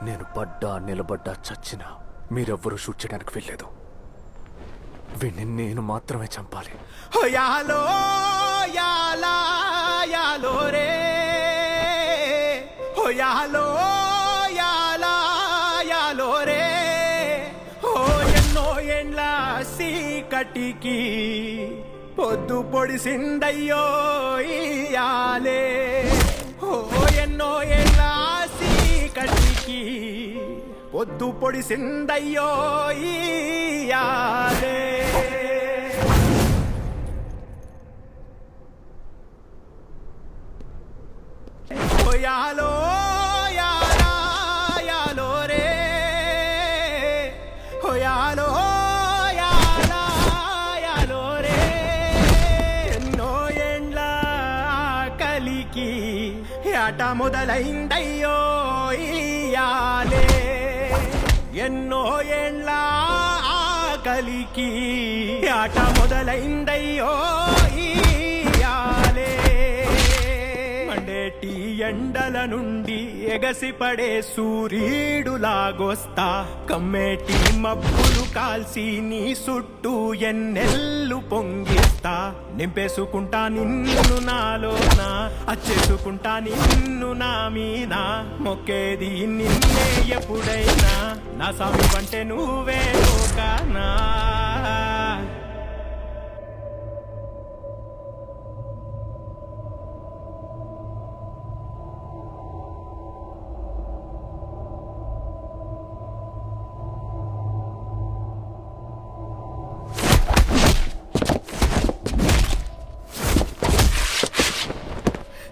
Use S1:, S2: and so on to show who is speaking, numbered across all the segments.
S1: నేను పడ్డా నిలబడ్డా చచ్చినా మీరెవ్వరూ షూట్ చేయడానికి వెళ్ళలేదు. వీణ్ణి నేను మాత్రమే చంపాలి.
S2: యాలో యాలా యాలో రే యాలో యాలా యాలో రే ఎన్నో ఎండ్ల సీకటికి పొద్దు పొడిసిందయ్యో ఇయాలే. ఎన్నో ఎండ్ల సీకటికి పొద్దు పొడిసిందయ్యో ఇయాలే. యాలో యాలా యాలో రే యాలో యాలా యాలో రే ఎన్నో ఎండ్ల కలికి ఆట మొదలైందయ్యో ఇయాలే. ఎన్నో ఎండ్ల కలికి ఆట మొదలైందయ్యో ఇయాలే. మండేటి ఎండల నుండి ఎగసిపడే సూర్యుడులాగొస్తా, కమ్మేటి మబ్బులు కాల్సి నీ చుట్టూ ఎన్నెల్లు పొంగిస్తా. నింపేసుకుంటా నిన్ను నాలోన, అచ్చేసుకుంటా నిన్ను నా మీద, మొక్కేది నిన్నే ఎప్పుడైనా, నా స్వామి అంటే నువ్వే లోకానా.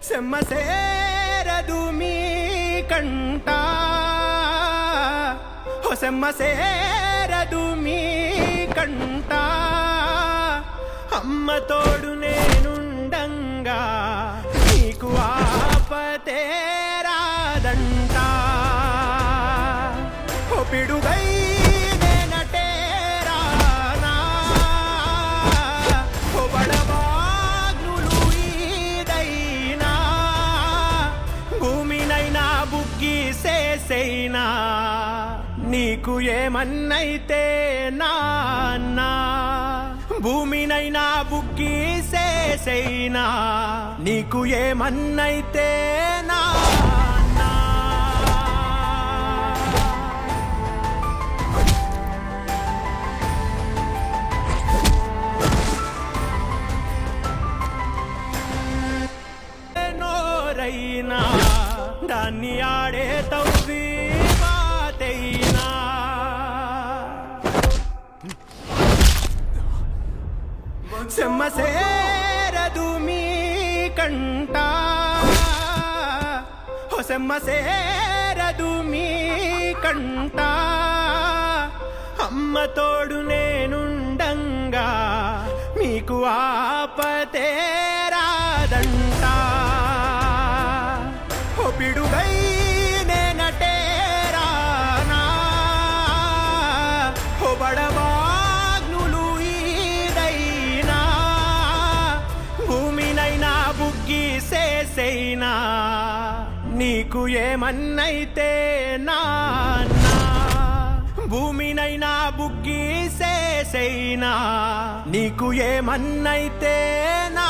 S2: సెమ్మసేరదు మీ కంట, సెమ్మసేరదు మీ కంట, అమ్మ తోడు నేనుండంగా నీకు ఆపతే రాదంట. పిడుగై సేసైనా నీకు ఏమన్నైతే నాన్నా, భూమినైనా బుగ్గి సేసైనా నీకు ఏమన్నైతే నాన్నా. నోరైనా దాన్ని ఆడే తవ్వి పాతైనా, సెమ్మసేరదు మీ కంట, సెమ్మసేరదు మీ కంట, అమ్మ తోడు నేనుండంగా మీకు ఆపతే రాదంట. పిడుగై నేనటేరానా, బడబాగ్నులు ఈదైనా, భూమినైనా బుగ్గి సేసైనా నీకు ఏమన్నైతే నాన్నా, భూమినైనా బుగ్గి సేసైనా నీకు ఏమన్నైతే నా.